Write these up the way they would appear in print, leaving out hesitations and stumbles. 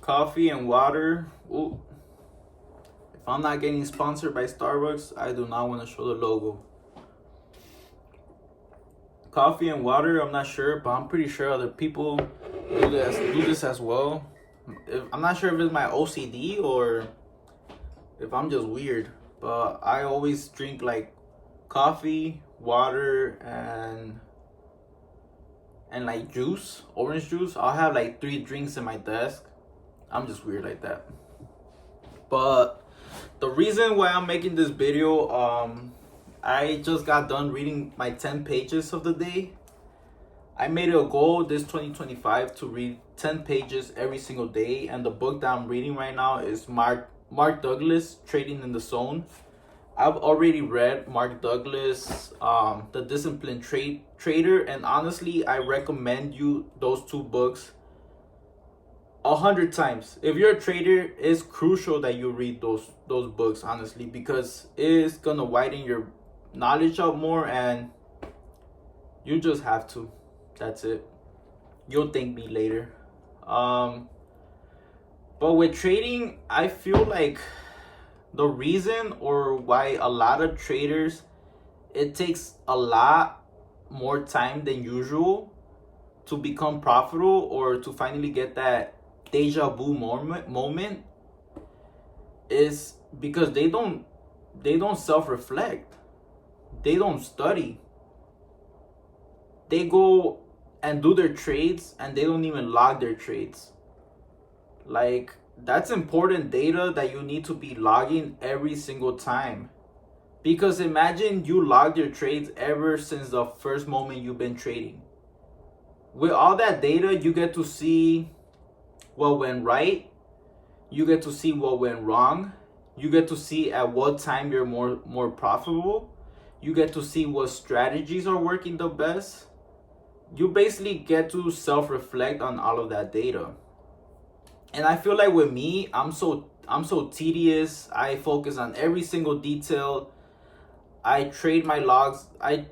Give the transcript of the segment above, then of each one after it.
Coffee and water. Ooh. If I'm not getting sponsored by Starbucks, I do not want to show the logo. Coffee and water, I'm not sure, but I'm pretty sure other people do this as well. I'm not sure if it's my OCD or if I'm just weird, but I always drink like coffee, water, and like juice, orange juice. I'll have like 3 drinks in my desk. I'm just weird like that. But the reason why I'm making this video, I just got done reading my 10 pages of the day. I made it a goal this 2025 to read 10 pages every single day, and the book that I'm reading right now is Mark Douglas, Trading in the Zone. I've already read Mark Douglas, The Disciplined Trader, and honestly, I recommend you those 2 books 100 times. If you're a trader, it's crucial that you read those books, honestly, because it's gonna widen your knowledge up more, and you just have to. That's it. You'll thank me later. But with trading, I feel like the reason or why a lot of traders, it takes a lot more time than usual to become profitable or to finally get that deja vu moment is because they don't self-reflect. They don't study. They go and do their trades and they don't even log their trades. Like, that's important data that you need to be logging every single time. Because imagine you logged your trades ever since the first moment you've been trading. With all that data, you get to see what went right. You get to see what went wrong. You get to see at what time you're more profitable. You get to see what strategies are working the best. You basically get to self-reflect on all of that data. And I feel like with me, I'm so tedious. I focus on every single detail. I trade my logs. I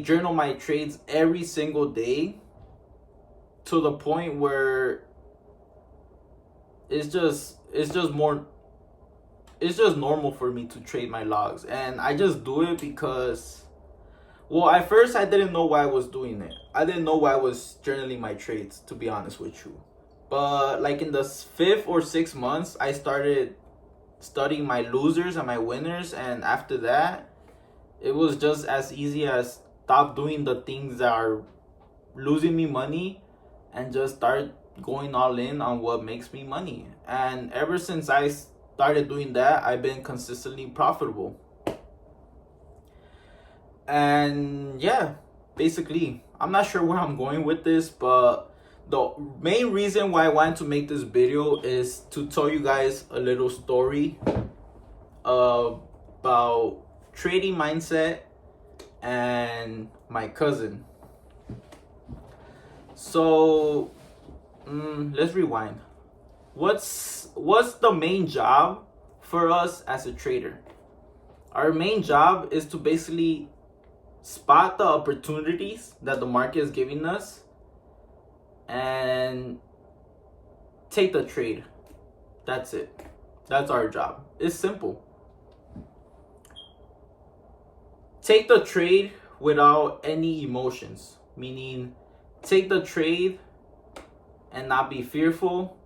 journal my trades every single day to the point where it's just normal for me to trade my logs. And I just do it because, well, at first I didn't know why I was doing it. I didn't know why I was journaling my trades, to be honest with you. But like in the 5th or 6th months, I started studying my losers and my winners. And after that, it was just as easy as stop doing the things that are losing me money and just start going all in on what makes me money. And ever since I started doing that, I've been consistently profitable. And yeah, basically, I'm not sure where I'm going with this, but the main reason why I wanted to make this video is to tell you guys a little story about trading mindset and my cousin. So let's rewind. What's the main job for us as a trader? Our main job is to basically spot the opportunities that the market is giving us and take the trade. That's it. That's our job. It's simple. Take the trade without any emotions, meaning take the trade and not be fearful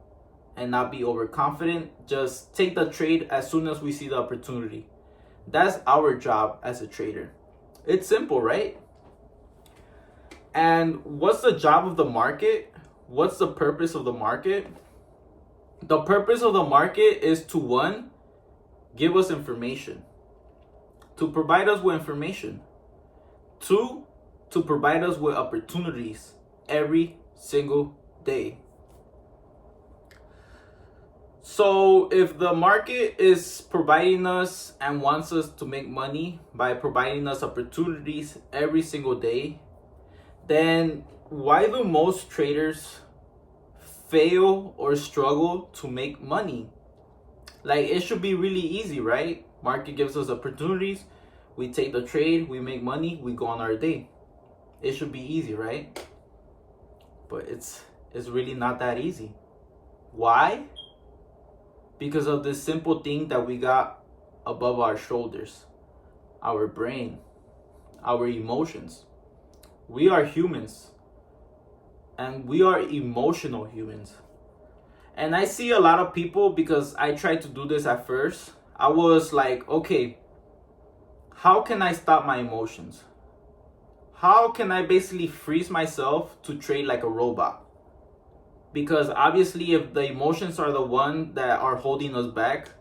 and not be overconfident. Just take the trade as soon as we see the opportunity. That's our job as a trader. It's simple, right? And what's the job of the market? What's the purpose of the market? The purpose of the market is to, 1, give us information, to provide us with information. 2, to provide us with opportunities every single day. So if the market is providing us and wants us to make money by providing us opportunities every single day, then why do most traders fail or struggle to make money? Like, it should be really easy, right? Market gives us opportunities, we take the trade, we make money, we go on our day. It should be easy, right? But it's really not that easy. Why? Because of this simple thing that we got above our shoulders, our brain, our emotions. We are humans, and we are emotional humans. And I see a lot of people, because I tried to do this at first. I was like, okay, how can I stop my emotions? How can I basically freeze myself to trade like a robot? Because obviously, if the emotions are the one that are holding us back,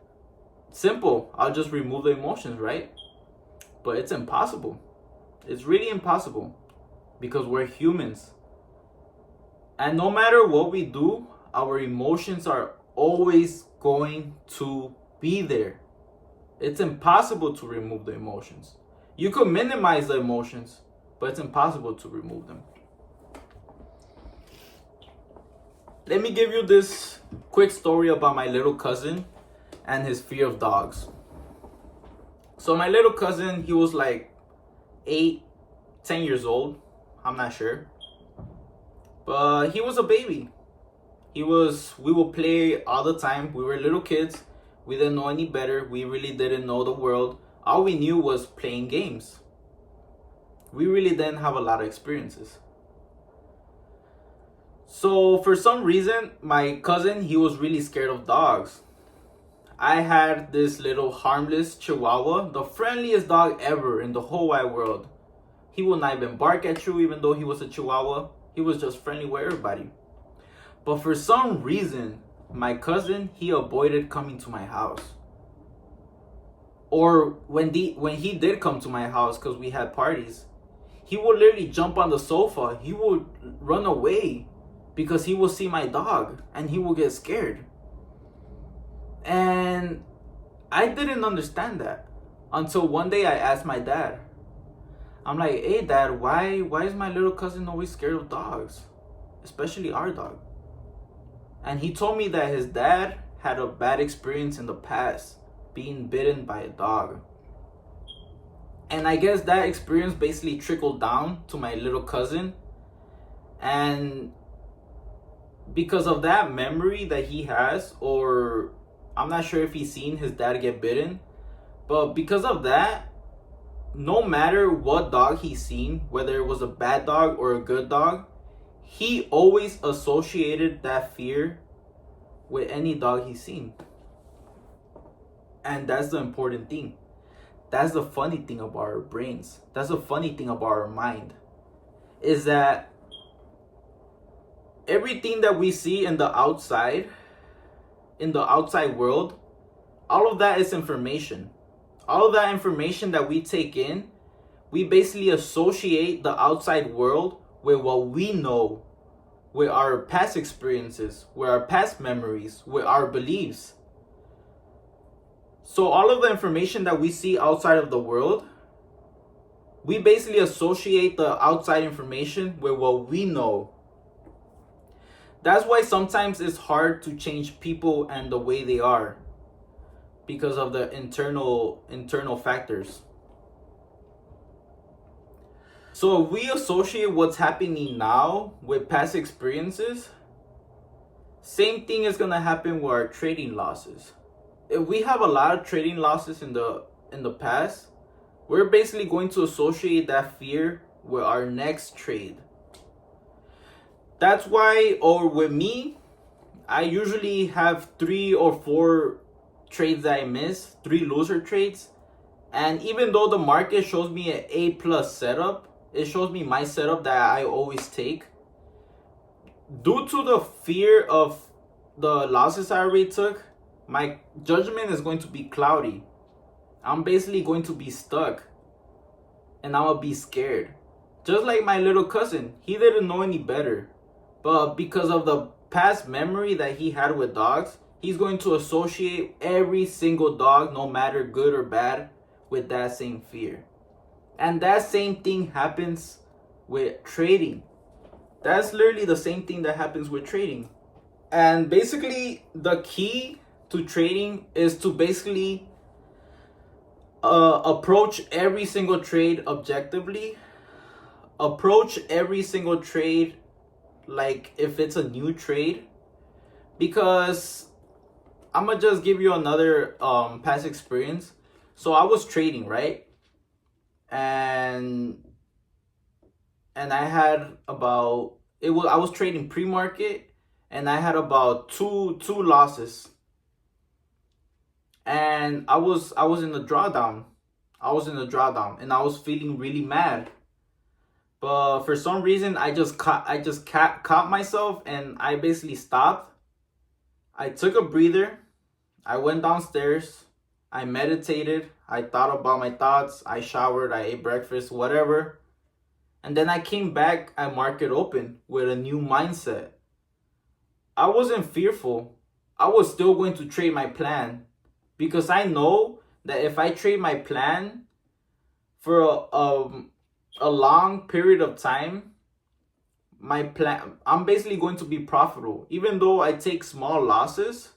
simple, I'll just remove the emotions, right? But it's impossible. It's really impossible, because we're humans. And no matter what we do, our emotions are always going to be there. It's impossible to remove the emotions. You could minimize the emotions, but it's impossible to remove them. Let me give you this quick story about my little cousin and his fear of dogs. So my little cousin, he was like 8, 10 years old. I'm not sure. But he was a baby. We would play all the time. We were little kids. We didn't know any better. We really didn't know the world. All we knew was playing games. We really didn't have a lot of experiences. So for some reason, my cousin, he was really scared of dogs. I had this little harmless Chihuahua, the friendliest dog ever in the whole wide world. He would not even bark at you, even though he was a Chihuahua. He was just friendly with everybody. But for some reason, my cousin, he avoided coming to my house. Or when he did come to my house, because we had parties, he would literally jump on the sofa. He would run away because he would see my dog and he would get scared. And I didn't understand that until one day I asked my dad. I'm like, hey dad, why is my little cousin always scared of dogs? Especially our dog. And he told me that his dad had a bad experience in the past being bitten by a dog. And I guess that experience basically trickled down to my little cousin. And because of that memory that he has, or I'm not sure if he's seen his dad get bitten, but because of that, no matter what dog he's seen, whether it was a bad dog or a good dog, he always associated that fear with any dog he's seen. And that's the important thing. That's the funny thing about our brains. That's the funny thing about our mind. Is that everything that we see in the outside world, all of that is information. All of that information that we take in, we basically associate the outside world with what we know, with our past experiences, with our past memories, with our beliefs. So all of the information that we see outside of the world, we basically associate the outside information with what we know. That's why sometimes it's hard to change people and the way they are, because of the internal factors. So if we associate what's happening now with past experiences, same thing is gonna happen with our trading losses. If we have a lot of trading losses in the past, we're basically going to associate that fear with our next trade. That's why, or with me, I usually have 3 or 4 trades that I miss, 3 loser trades. And even though the market shows me an A+ setup, it shows me my setup that I always take. Due to the fear of the losses I already took, my judgment is going to be cloudy. I'm basically going to be stuck. And I will be scared. Just like my little cousin, he didn't know any better. But because of the past memory that he had with dogs, he's going to associate every single dog, no matter good or bad, with that same fear. And that same thing happens with trading. That's literally the same thing that happens with trading. And basically, the key to trading is to basically approach every single trade objectively. Approach every single trade like if it's a new trade, Because I'm gonna just give you another past experience. So I was trading, right? And I had about I was trading pre-market, and I had about two losses. And I was in the drawdown. And I was feeling really mad. But for some reason caught myself, and I basically stopped. I took a breather. I went downstairs. I meditated. I thought about my thoughts. I showered. I ate breakfast, whatever. And then I came back at market open with a new mindset. I wasn't fearful. I was still going to trade my plan, because I know that if I trade my plan for a long period of time, I'm basically going to be profitable. Even though I take small losses,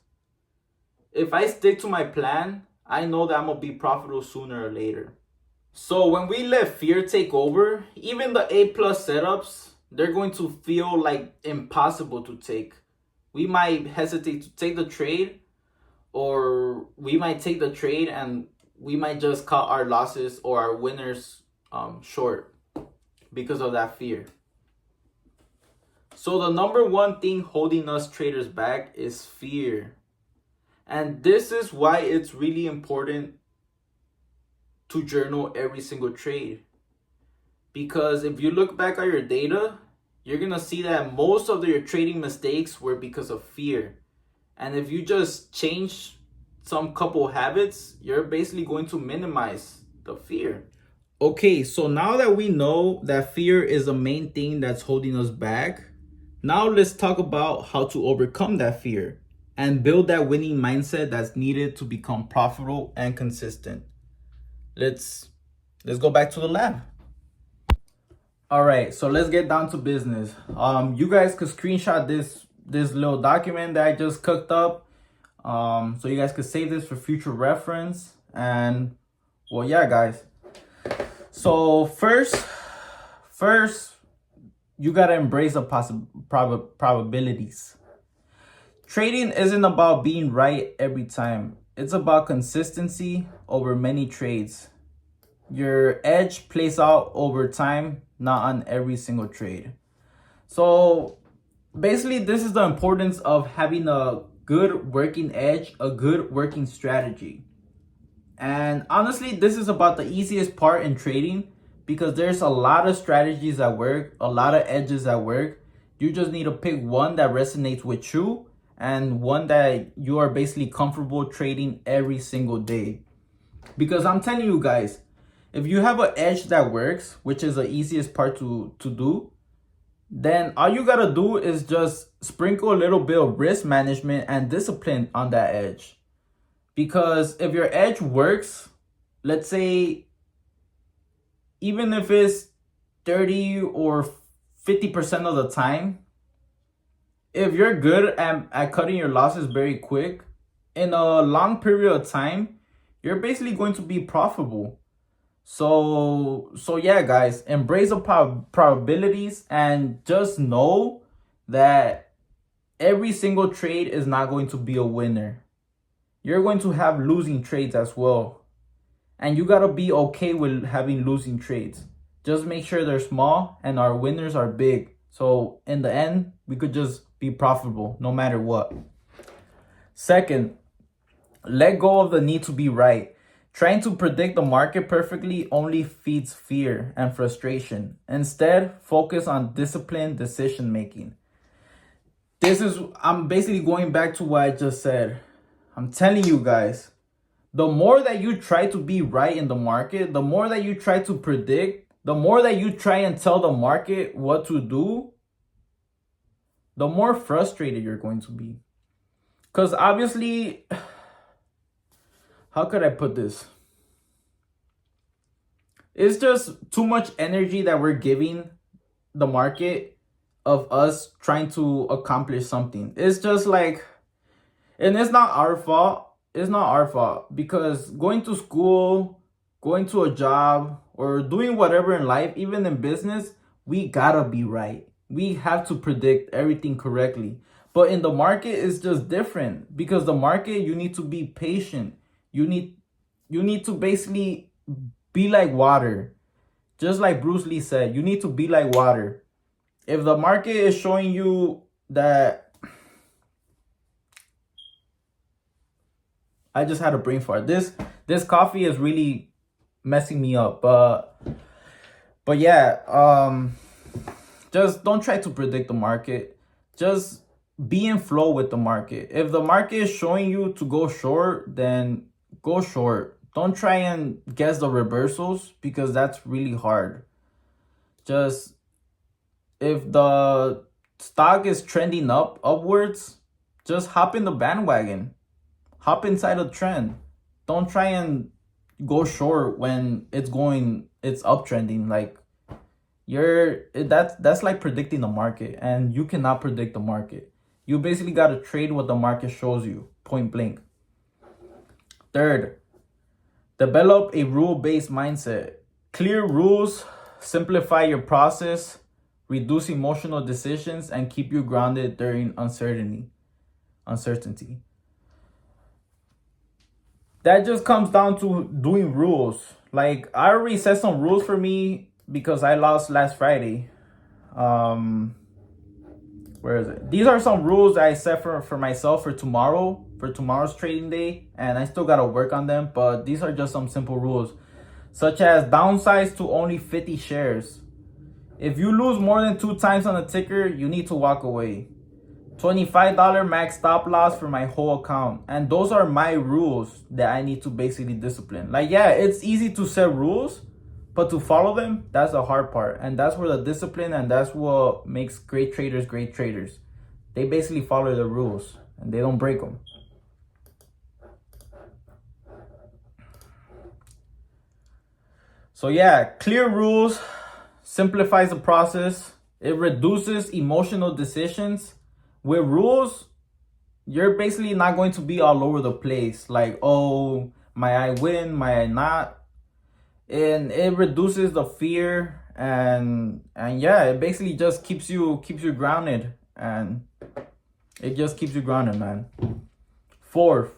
if I stick to my plan, I know that I'm gonna be profitable sooner or later. So when we let fear take over, even the A plus setups, they're going to feel like impossible to take. We might hesitate to take the trade, or we might take the trade and we might just cut our losses or our winners short because of that fear. So the number one thing holding us traders back is fear. And this is why it's really important to journal every single trade. Because if you look back at your data, you're going to see that most of your trading mistakes were because of fear. And if you just change some couple habits, you're basically going to minimize the fear. Okay, so now that we know that fear is the main thing that's holding us back, now let's talk about how to overcome that fear and build that winning mindset that's needed to become profitable and consistent. Let's go back to the lab. All right, so let's get down to business. You guys could screenshot this little document that I just cooked up, so you guys could save this for future reference. And well, yeah, guys. So first, you gotta embrace the probabilities. Trading isn't about being right every time. It's about consistency over many trades. Your edge plays out over time, not on every single trade. So basically, this is the importance of having a good working edge, a good working strategy. And honestly, this is about the easiest part in trading, because there's a lot of strategies that work, a lot of edges that work. You just need to pick one that resonates with you and one that you are basically comfortable trading every single day. Because I'm telling you guys, if you have an edge that works, which is the easiest part to do, then all you gotta do is just sprinkle a little bit of risk management and discipline on that edge. Because if your edge works, let's say, even if it's 30 or 50% of the time, if you're good at cutting your losses very quick, in a long period of time, you're basically going to be profitable. So yeah, guys, embrace the probabilities and just know that every single trade is not going to be a winner. You're going to have losing trades as well. And you got to be okay with having losing trades. Just make sure they're small and our winners are big. So in the end, we could just be profitable no matter what. Second, let go of the need to be right. Trying to predict the market perfectly only feeds fear and frustration. Instead, focus on disciplined decision making. I'm basically going back to what I just said. I'm telling you guys, the more that you try to be right in the market, the more that you try to predict, the more that you try and tell the market what to do, the more frustrated you're going to be. Because obviously, how could I put this? It's just too much energy that we're giving the market of us trying to accomplish something. It's just like, and it's not our fault. It's not our fault, because going to school, going to a job, or doing whatever in life, even in business, we gotta be right. We have to predict everything correctly. But in the market, it's just different, because the market, you need to be patient. You need to basically be like water. Just like Bruce Lee said, you need to be like water. If the market is showing you that, I just had a brain fart. This coffee is really messing me up. But yeah, just don't try to predict the market. Just be in flow with the market. If the market is showing you to go short, then go short. Don't try and guess the reversals, because that's really hard. Just, if the stock is trending upwards, just hop in the bandwagon. Hop inside a trend. Don't try and go short when it's uptrending. Like, that's like predicting the market, and you cannot predict the market. You basically got to trade what the market shows you, point blank. Third, develop a rule-based mindset. Clear rules simplify your process, reduce emotional decisions, and keep you grounded during uncertainty. That just comes down to doing rules. Like, I already set some rules for me because I lost last Friday. Where is it? These are some rules I set for myself for tomorrow's trading day, and I still gotta work on them, but these are just some simple rules, such as downsize to only 50 shares. If you lose more than 2 times on a ticker, you need to walk away. $25 max stop loss for my whole account. And those are my rules that I need to basically discipline. Like, yeah, it's easy to set rules, but to follow them, that's the hard part. And that's where the discipline, and that's what makes great traders great traders. They basically follow the rules and they don't break them. So yeah, clear rules simplifies the process. It reduces emotional decisions. With rules, you're basically not going to be all over the place. Like, oh, might I win, might I not? And it reduces the fear, and yeah, it basically just keeps you grounded, and it just keeps you grounded, man. Fourth,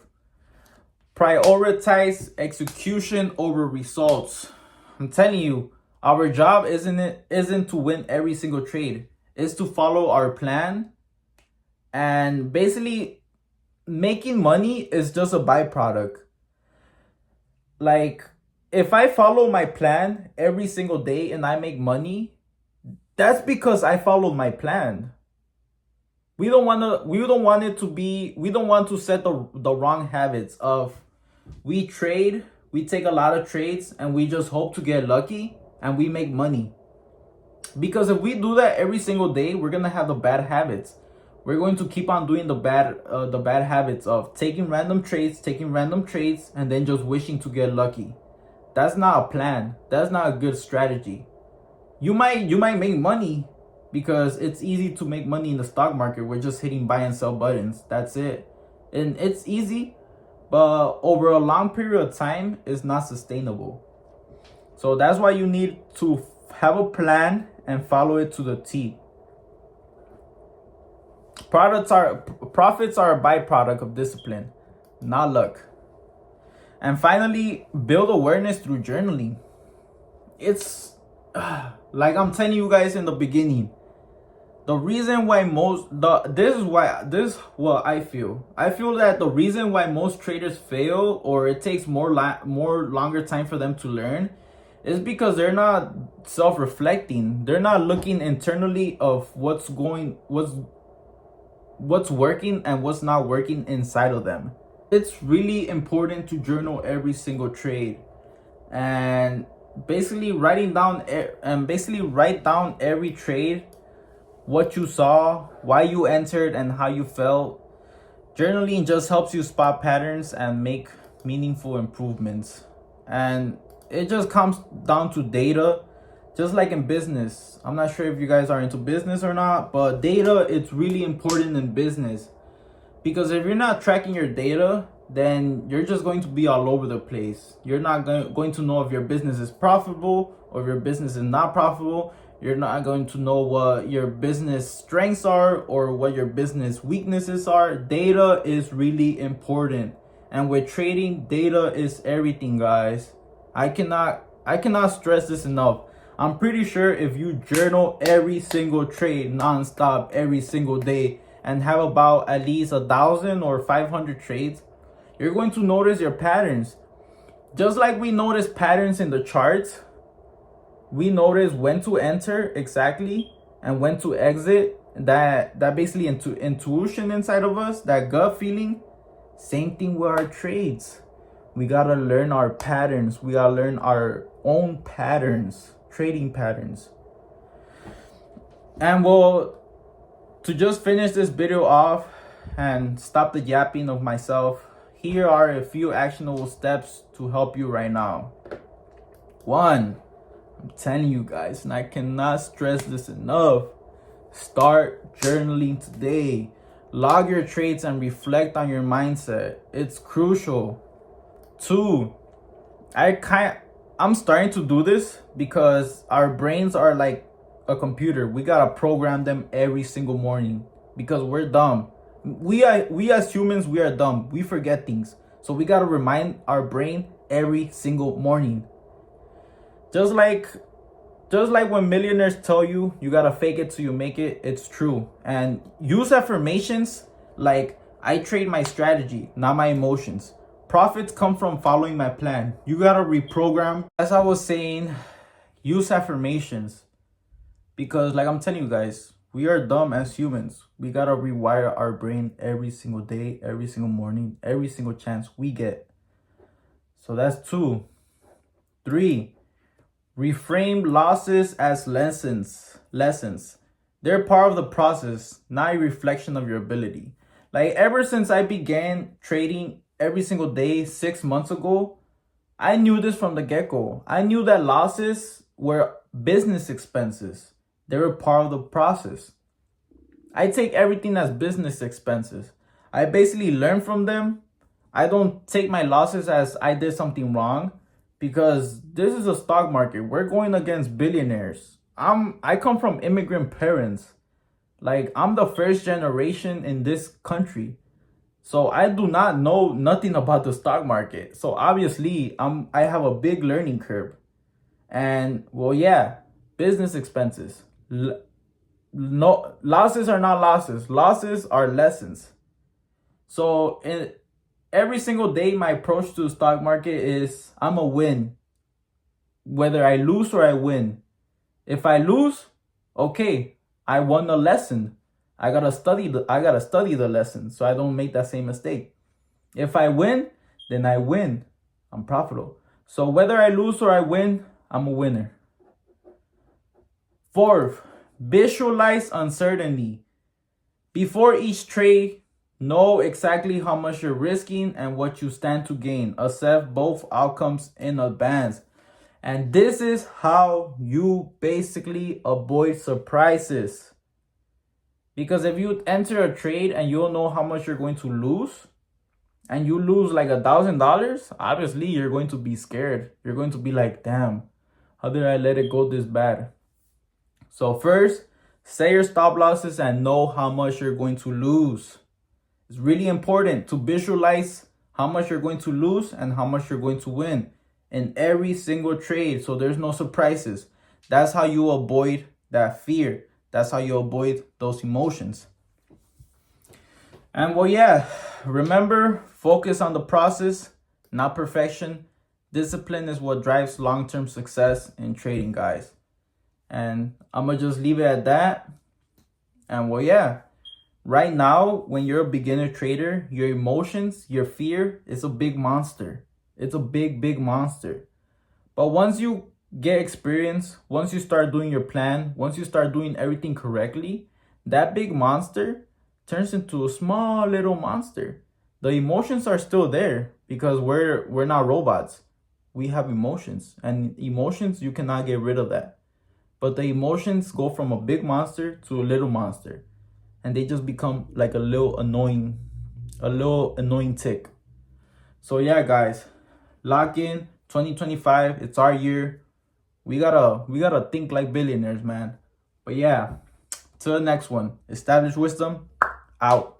prioritize execution over results. I'm telling you, our job isn't to win every single trade. It's to follow our plan. And basically, making money is just a byproduct. Like, if I follow my plan every single day and I make money, that's because I followed my plan. We don't want to set the wrong habits of, we trade, we take a lot of trades, and we just hope to get lucky and we make money. Because if we do that every single day, we're gonna have the bad habits. We're going to keep on doing the bad habits of taking random trades, and then just wishing to get lucky. That's not a plan. That's not a good strategy. You might make money because it's easy to make money in the stock market. We're just hitting buy and sell buttons. That's it. And it's easy, but over a long period of time, it's not sustainable. So that's why you need to have a plan and follow it to the T. Profits are a byproduct of discipline, not luck. And finally, build awareness through journaling. It's like I'm telling you guys in the beginning. The reason why this is what I feel. I feel that the reason why most traders fail, or it takes more longer time for them to learn, is because they're not self-reflecting. They're not looking internally of what's working and what's not working inside of them. It's really important to journal every single trade, and basically write down every trade, what you saw, why you entered, and how you felt. Journaling just helps you spot patterns and make meaningful improvements. And it just comes down to data. Just like in business, I'm not sure if you guys are into business or not, but data, it's really important in business. Because if you're not tracking your data, then you're just going to be all over the place. You're not going to know if your business is profitable or if your business is not profitable. You're not going to know what your business strengths are or what your business weaknesses are. Data is really important. And with trading, data is everything, guys. I cannot stress this enough. I'm pretty sure if you journal every single trade nonstop every single day and have about at least 1,000 or 500 trades, you're going to notice your patterns. Just like we notice patterns in the charts, we notice when to enter exactly and when to exit. That basically intuition inside of us, that gut feeling. Same thing with our trades. We gotta learn our patterns. We gotta learn our own patterns, trading patterns. And well, to just finish this video off and stop the yapping of myself, here are a few actionable steps to help you right now. 1, I'm telling you guys, and I cannot stress this enough, start journaling today. Log your trades and reflect on your mindset. It's crucial. 2, I'm starting to do this because our brains are like a computer. We gotta program them every single morning because we're dumb. We as humans, we are dumb. We forget things. So we gotta remind our brain every single morning. Just like when millionaires tell you, you gotta fake it till you make it, it's true. And use affirmations like, I trade my strategy, not my emotions. Profits come from following my plan. You gotta reprogram. As I was saying, use affirmations. Because like I'm telling you guys, we are dumb as humans. We gotta rewire our brain every single day, every single morning, every single chance we get. So that's 2. 3, reframe losses as lessons. They're part of the process, not a reflection of your ability. Like ever since I began trading every single day 6 months ago, I knew this from the get-go. I knew that losses were business expenses. They were part of the process. I take everything as business expenses. I basically learn from them. I don't take my losses as I did something wrong, because this is a stock market. We're going against billionaires. I come from immigrant parents. Like, I'm the first generation in this country. So I do not know nothing about the stock market. So obviously, I have a big learning curve. And well, yeah, business expenses. No, losses are not losses. Losses are lessons. So every single day, my approach to the stock market is I'm a win. Whether I lose or I win. If I lose, okay, I won a lesson. I gotta study the lesson so I don't make that same mistake. If I win, then I win. I'm profitable. So whether I lose or I win, I'm a winner. 4th, visualize uncertainty. Before each trade, know exactly how much you're risking and what you stand to gain. Assess both outcomes in advance. And this is how you basically avoid surprises. Because if you enter a trade and you don't know how much you're going to lose, and you lose like $1,000, obviously you're going to be scared. You're going to be like, damn, how did I let it go this bad? So first, set your stop losses and know how much you're going to lose. It's really important to visualize how much you're going to lose and how much you're going to win in every single trade, so there's no surprises. That's how you avoid that fear. That's how you avoid those emotions. And well, yeah, remember, focus on the process, not perfection. Discipline is what drives long-term success in trading, guys. And I'm gonna just leave it at that. And well, yeah, right now, when you're a beginner trader, your emotions, your fear is a big monster. It's a big monster. But once you get experience, once you start doing your plan, once you start doing everything correctly, that big monster turns into a small little monster. The emotions are still there because we're not robots. We have emotions, and emotions, you cannot get rid of that. But the emotions go from a big monster to a little monster, and they just become like a little annoying tick. So yeah, guys, lock in 2025. It's our year. We gotta think like billionaires, man. But yeah, till the next one. Established wisdom out.